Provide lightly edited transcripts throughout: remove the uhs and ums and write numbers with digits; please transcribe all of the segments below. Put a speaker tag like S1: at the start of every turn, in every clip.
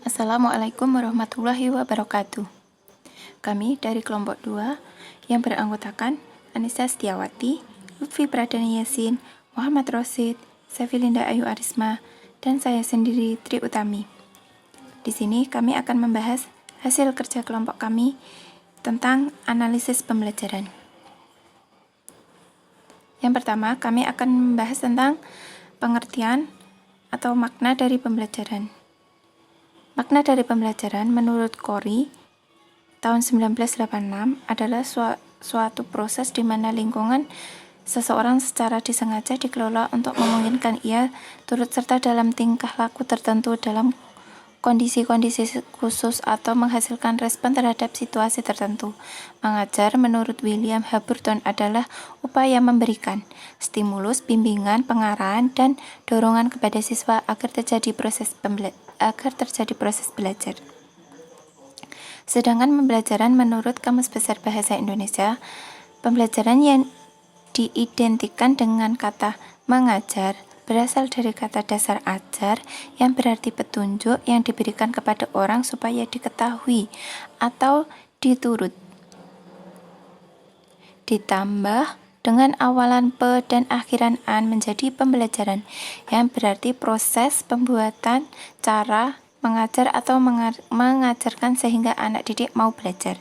S1: Assalamualaikum warahmatullahi wabarakatuh. Kami dari kelompok 2 yang beranggotakan Anissa Setiawati, Lutfi Pradana Yasin, Muhammad Rosid, Sevilinda Ayu Arisma, dan saya sendiri Tri Utami. Di sini kami akan membahas hasil kerja kelompok kami tentang analisis pembelajaran. Yang pertama, kami akan membahas tentang pengertian atau makna dari pembelajaran. Makna dari pembelajaran menurut Corey tahun 1986 adalah suatu proses di mana lingkungan seseorang secara disengaja dikelola untuk memungkinkan ia turut serta dalam tingkah laku tertentu dalam kondisi-kondisi khusus atau menghasilkan respon terhadap situasi tertentu. Mengajar menurut William Haburton adalah upaya memberikan stimulus, bimbingan, pengarahan, dan dorongan kepada siswa agar terjadi proses belajar. Sedangkan pembelajaran menurut Kamus Besar Bahasa Indonesia, pembelajaran yang diidentikan dengan kata mengajar berasal dari kata dasar ajar yang berarti petunjuk yang diberikan kepada orang supaya diketahui atau diturut. Ditambah dengan awalan P dan akhiran an menjadi pembelajaran yang berarti proses pembuatan cara mengajar atau mengajarkan sehingga anak didik mau belajar.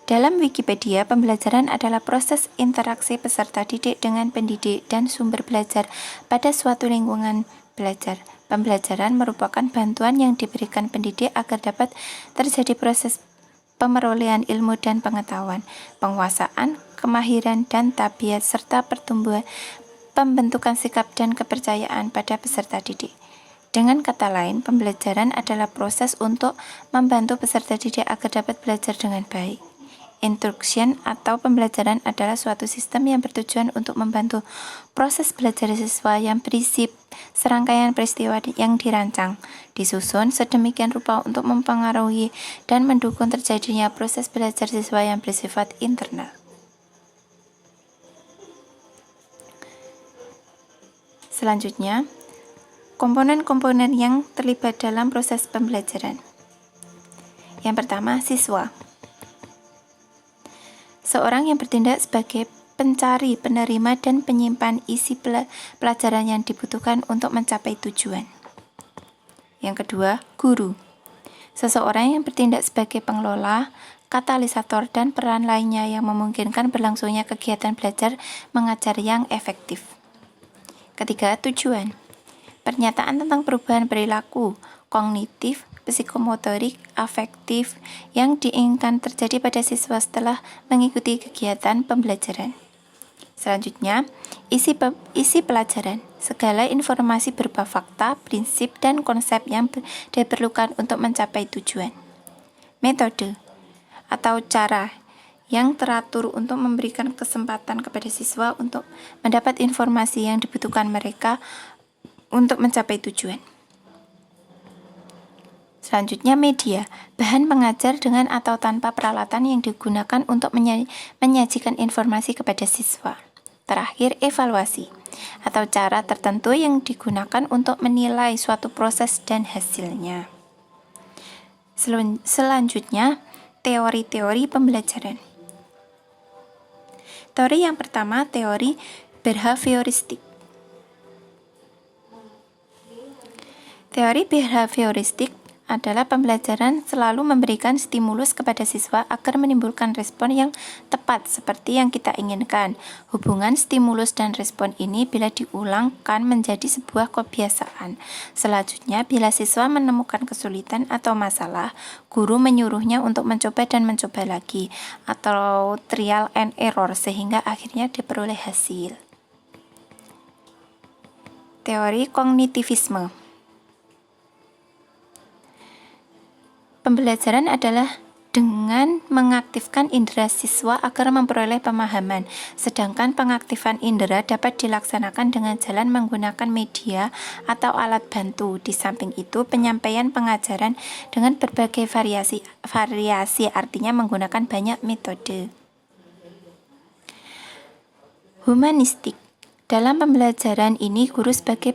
S1: Dalam Wikipedia, pembelajaran adalah proses interaksi peserta didik dengan pendidik dan sumber belajar pada suatu lingkungan belajar. Pembelajaran merupakan bantuan yang diberikan pendidik agar dapat terjadi proses pemerolehan ilmu dan pengetahuan, penguasaan, kemahiran, dan tabiat, serta pertumbuhan, pembentukan sikap dan kepercayaan pada peserta didik. Dengan kata lain, pembelajaran adalah proses untuk membantu peserta didik agar dapat belajar dengan baik. Instruction atau pembelajaran adalah suatu sistem yang bertujuan untuk membantu proses belajar siswa yang berisi serangkaian peristiwa yang dirancang, disusun sedemikian rupa untuk mempengaruhi dan mendukung terjadinya proses belajar siswa yang bersifat internal. Selanjutnya, komponen-komponen yang terlibat dalam proses pembelajaran. Yang pertama, siswa. Seorang yang bertindak sebagai pencari, penerima, dan penyimpan isi pelajaran yang dibutuhkan untuk mencapai tujuan. Yang kedua, guru. Seseorang yang bertindak sebagai pengelola, katalisator, dan peran lainnya yang memungkinkan berlangsungnya kegiatan belajar mengajar yang efektif. Ketiga, tujuan. Pernyataan tentang perubahan perilaku, kognitif, psikomotorik, afektif yang diinginkan terjadi pada siswa setelah mengikuti kegiatan pembelajaran. Selanjutnya, isi pelajaran. Segala informasi berupa fakta, prinsip, dan konsep yang diperlukan untuk mencapai tujuan. Metode atau cara yang teratur untuk memberikan kesempatan kepada siswa untuk mendapat informasi yang dibutuhkan mereka untuk mencapai tujuan. Selanjutnya, media, bahan pengajar dengan atau tanpa peralatan yang digunakan untuk menyajikan informasi kepada siswa. Terakhir, evaluasi, atau cara tertentu yang digunakan untuk menilai suatu proses dan hasilnya. Selanjutnya, teori-teori pembelajaran. Teori yang pertama, teori behavioristik. Teori behavioristik adalah pembelajaran selalu memberikan stimulus kepada siswa agar menimbulkan respon yang tepat seperti yang kita inginkan. Hubungan stimulus dan respon ini bila diulangkan menjadi sebuah kebiasaan. Selanjutnya, bila siswa menemukan kesulitan atau masalah, guru menyuruhnya untuk mencoba dan mencoba lagi, atau trial and error sehingga akhirnya diperoleh hasil. Teori kognitivisme. Pembelajaran adalah dengan mengaktifkan indera siswa agar memperoleh pemahaman, sedangkan pengaktifan indera dapat dilaksanakan dengan jalan menggunakan media atau alat bantu. Di samping itu, penyampaian pengajaran dengan berbagai variasi artinya menggunakan banyak metode. Humanistik. Dalam pembelajaran ini, guru sebagai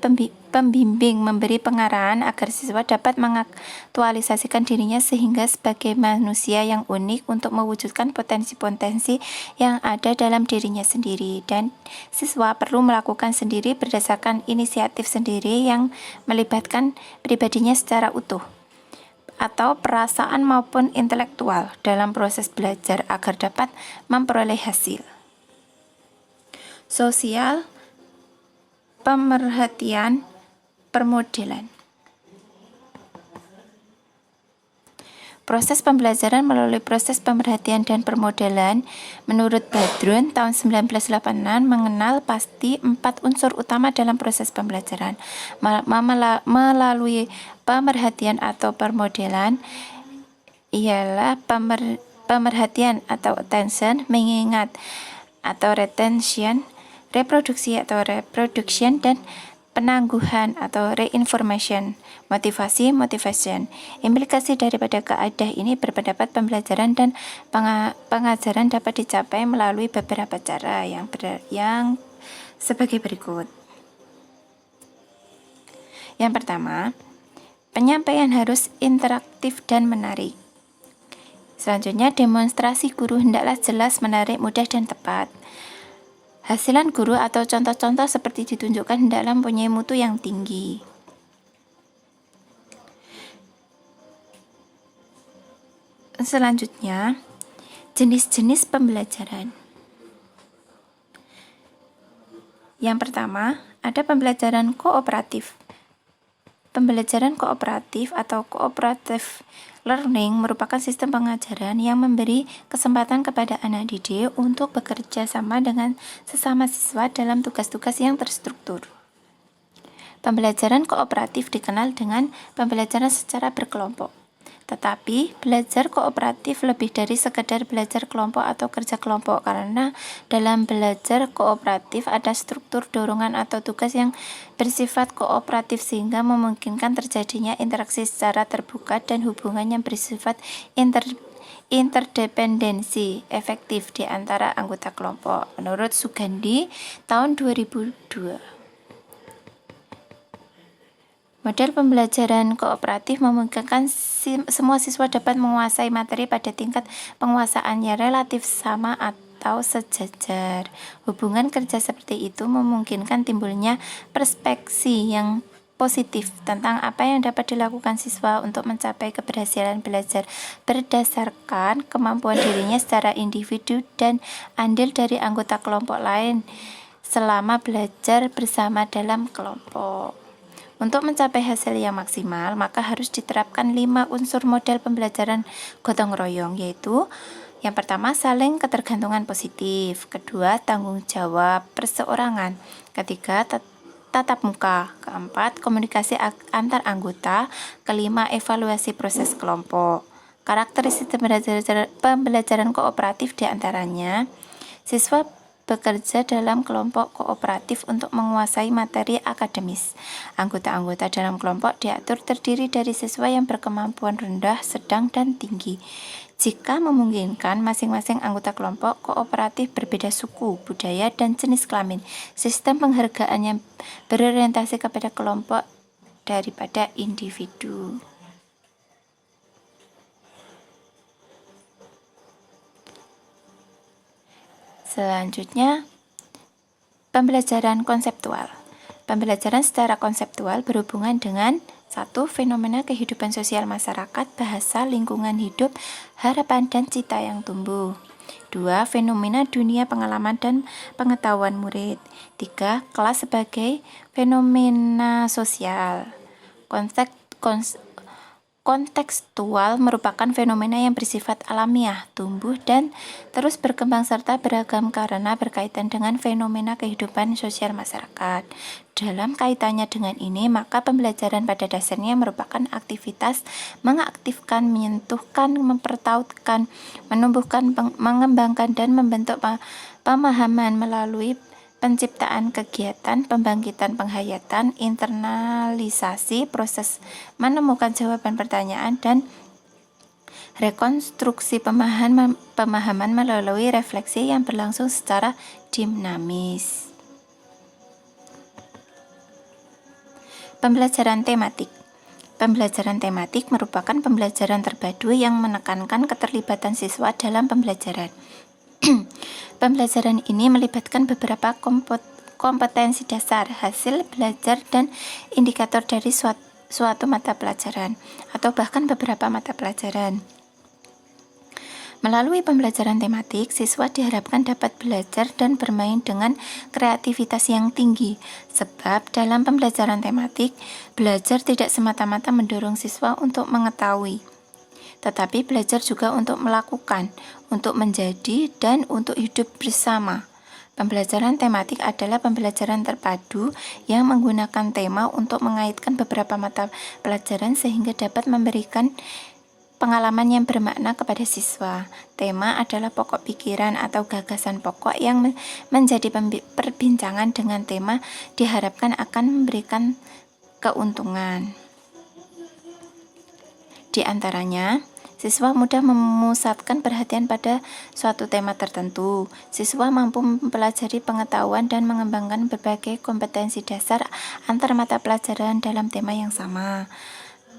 S1: pembimbing memberi pengarahan agar siswa dapat mengaktualisasikan dirinya sehingga sebagai manusia yang unik untuk mewujudkan potensi-potensi yang ada dalam dirinya sendiri, dan siswa perlu melakukan sendiri berdasarkan inisiatif sendiri yang melibatkan pribadinya secara utuh atau perasaan maupun intelektual dalam proses belajar agar dapat memperoleh hasil. Sosial, pemerhatian, permodelan. Proses pembelajaran melalui proses pemerhatian dan permodelan menurut Badrun tahun 1986 mengenal pasti 4 unsur utama dalam proses pembelajaran. Melalui pemerhatian atau permodelan ialah pemerhatian atau attention, mengingat atau retention, reproduksi atau reproduction, dan penangguhan atau reinformation, motivasi, motivation. Implikasi daripada kaidah ini berpendapat pembelajaran dan pengajaran dapat dicapai melalui beberapa cara yang sebagai berikut. Yang pertama, penyampaian harus interaktif dan menarik. Selanjutnya, demonstrasi guru hendaklah jelas, menarik, mudah, dan tepat. Hasilan guru atau contoh-contoh seperti ditunjukkan hendaklah mempunyai mutu yang tinggi. Selanjutnya, jenis-jenis pembelajaran. Yang pertama, ada pembelajaran kooperatif. Pembelajaran kooperatif atau cooperative learning merupakan sistem pengajaran yang memberi kesempatan kepada anak didik untuk bekerja sama dengan sesama siswa dalam tugas-tugas yang terstruktur. Pembelajaran kooperatif dikenal dengan pembelajaran secara berkelompok. Tetapi, belajar kooperatif lebih dari sekedar belajar kelompok atau kerja kelompok, karena dalam belajar kooperatif ada struktur dorongan atau tugas yang bersifat kooperatif sehingga memungkinkan terjadinya interaksi secara terbuka dan hubungan yang bersifat interdependensi efektif di antara anggota kelompok. Menurut Sugandi tahun 2002. Model pembelajaran kooperatif memungkinkan semua siswa dapat menguasai materi pada tingkat penguasaannya relatif sama atau sejajar. Hubungan kerja seperti itu memungkinkan timbulnya perspektif yang positif tentang apa yang dapat dilakukan siswa untuk mencapai keberhasilan belajar berdasarkan kemampuan dirinya secara individu dan andil dari anggota kelompok lain selama belajar bersama dalam kelompok. Untuk mencapai hasil yang maksimal, maka harus diterapkan 5 unsur model pembelajaran gotong royong, yaitu yang pertama, saling ketergantungan positif. Kedua, tanggung jawab perseorangan. Ketiga, tatap muka. Keempat, komunikasi antar anggota. Kelima, evaluasi proses kelompok. Karakteristik pembelajaran kooperatif diantaranya, siswa bekerja dalam kelompok kooperatif untuk menguasai materi akademis. Anggota-anggota dalam kelompok diatur terdiri dari siswa yang berkemampuan rendah, sedang, dan tinggi. Jika memungkinkan, masing-masing anggota kelompok kooperatif berbeda suku, budaya, dan jenis kelamin. Sistem penghargaan yang berorientasi kepada kelompok daripada individu. Selanjutnya, pembelajaran konseptual. Pembelajaran secara konseptual berhubungan dengan 1. Fenomena kehidupan sosial masyarakat, bahasa, lingkungan hidup, harapan, dan cita yang tumbuh. 2. Fenomena dunia pengalaman dan pengetahuan murid. 3. Kelas sebagai fenomena sosial. Kontekstual merupakan fenomena yang bersifat alamiah, tumbuh, dan terus berkembang serta beragam karena berkaitan dengan fenomena kehidupan sosial masyarakat. Dalam kaitannya dengan ini, maka pembelajaran pada dasarnya merupakan aktivitas mengaktifkan, menyentuhkan, mempertautkan, menumbuhkan, mengembangkan, dan membentuk pemahaman melalui penciptaan kegiatan, pembangkitan penghayatan, internalisasi, proses menemukan jawaban pertanyaan, dan rekonstruksi pemahaman melalui refleksi yang berlangsung secara dinamis. Pembelajaran tematik. Pembelajaran tematik merupakan pembelajaran terpadu yang menekankan keterlibatan siswa dalam pembelajaran. Pembelajaran ini melibatkan beberapa kompetensi dasar, hasil belajar, dan indikator dari suatu mata pelajaran, atau bahkan beberapa mata pelajaran. Melalui pembelajaran tematik, siswa diharapkan dapat belajar dan bermain dengan kreativitas yang tinggi, sebab dalam pembelajaran tematik, belajar tidak semata-mata mendorong siswa untuk mengetahui, tetapi belajar juga untuk melakukan, untuk menjadi, dan untuk hidup bersama. Pembelajaran tematik adalah pembelajaran terpadu yang menggunakan tema untuk mengaitkan beberapa mata pelajaran sehingga dapat memberikan pengalaman yang bermakna kepada siswa. Tema adalah pokok pikiran atau gagasan pokok yang menjadi perbincangan dengan tema diharapkan akan memberikan keuntungan. Di antaranya, siswa mudah memusatkan perhatian pada suatu tema tertentu. Siswa mampu mempelajari pengetahuan dan mengembangkan berbagai kompetensi dasar antar mata pelajaran dalam tema yang sama.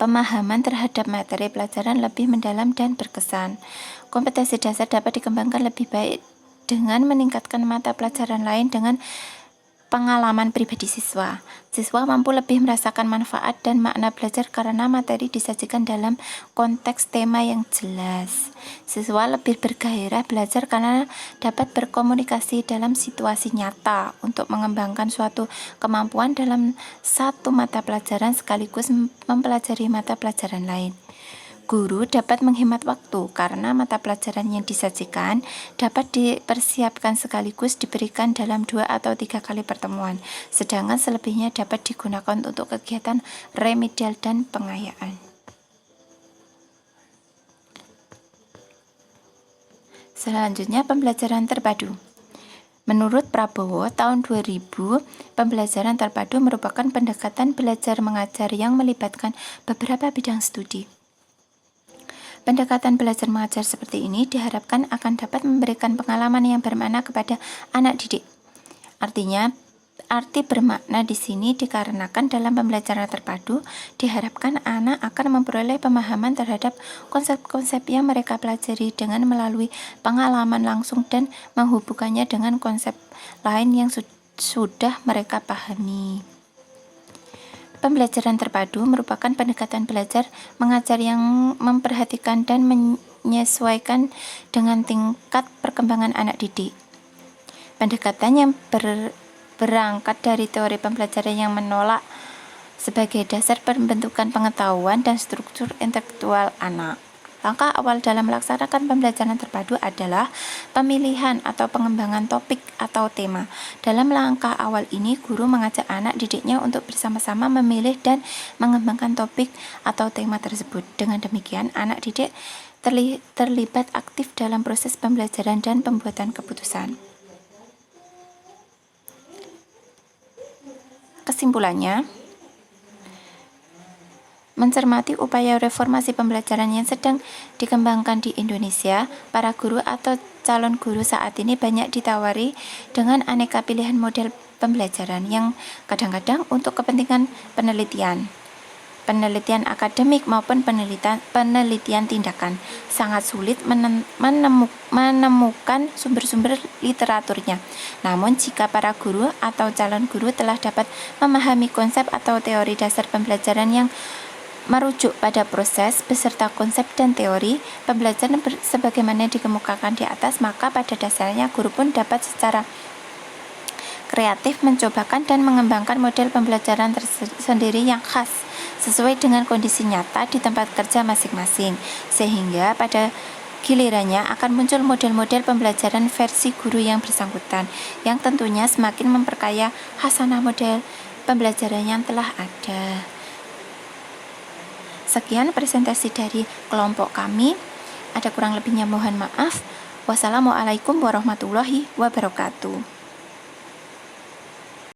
S1: Pemahaman terhadap materi pelajaran lebih mendalam dan berkesan. Kompetensi dasar dapat dikembangkan lebih baik dengan meningkatkan mata pelajaran lain dengan pengalaman pribadi siswa. Siswa mampu lebih merasakan manfaat dan makna belajar karena materi disajikan dalam konteks tema yang jelas. Siswa lebih bergairah belajar karena dapat berkomunikasi dalam situasi nyata untuk mengembangkan suatu kemampuan dalam satu mata pelajaran sekaligus mempelajari mata pelajaran lain. Guru dapat menghemat waktu karena mata pelajaran yang disajikan dapat dipersiapkan sekaligus diberikan dalam 2 atau 3 kali pertemuan, sedangkan selebihnya dapat digunakan untuk kegiatan remedial dan pengayaan. Selanjutnya, pembelajaran terpadu. Menurut Prabowo, tahun 2000, pembelajaran terpadu merupakan pendekatan belajar mengajar yang melibatkan beberapa bidang studi. Pendekatan belajar mengajar seperti ini diharapkan akan dapat memberikan pengalaman yang bermakna kepada anak didik. Arti bermakna di sini dikarenakan dalam pembelajaran terpadu diharapkan anak akan memperoleh pemahaman terhadap konsep-konsep yang mereka pelajari dengan melalui pengalaman langsung dan menghubungkannya dengan konsep lain yang sudah mereka pahami. Pembelajaran terpadu merupakan pendekatan belajar mengajar yang memperhatikan dan menyesuaikan dengan tingkat perkembangan anak didik. Pendekatan yang berangkat dari teori pembelajaran yang menolak sebagai dasar pembentukan pengetahuan dan struktur intelektual anak. Langkah awal dalam melaksanakan pembelajaran terpadu adalah pemilihan atau pengembangan topik atau tema. Dalam langkah awal ini, guru mengajak anak didiknya untuk bersama-sama memilih dan mengembangkan topik atau tema tersebut. Dengan demikian, anak didik terlibat aktif dalam proses pembelajaran dan pembuatan keputusan. Kesimpulannya, mencermati upaya reformasi pembelajaran yang sedang dikembangkan di Indonesia, para guru atau calon guru saat ini banyak ditawari dengan aneka pilihan model pembelajaran yang kadang-kadang untuk kepentingan penelitian akademik maupun penelitian tindakan. Sangat sulit menemukan sumber-sumber literaturnya. Namun jika para guru atau calon guru telah dapat memahami konsep atau teori dasar pembelajaran yang merujuk pada proses beserta konsep dan teori pembelajaran sebagaimana dikemukakan di atas, maka pada dasarnya guru pun dapat secara kreatif mencobakan dan mengembangkan model pembelajaran tersendiri yang khas sesuai dengan kondisi nyata di tempat kerja masing-masing, sehingga pada gilirannya akan muncul model-model pembelajaran versi guru yang bersangkutan, yang tentunya semakin memperkaya khasanah model pembelajaran yang telah ada. Sekian presentasi dari kelompok kami. Ada kurang lebihnya mohon maaf. Wassalamualaikum warahmatullahi wabarakatuh.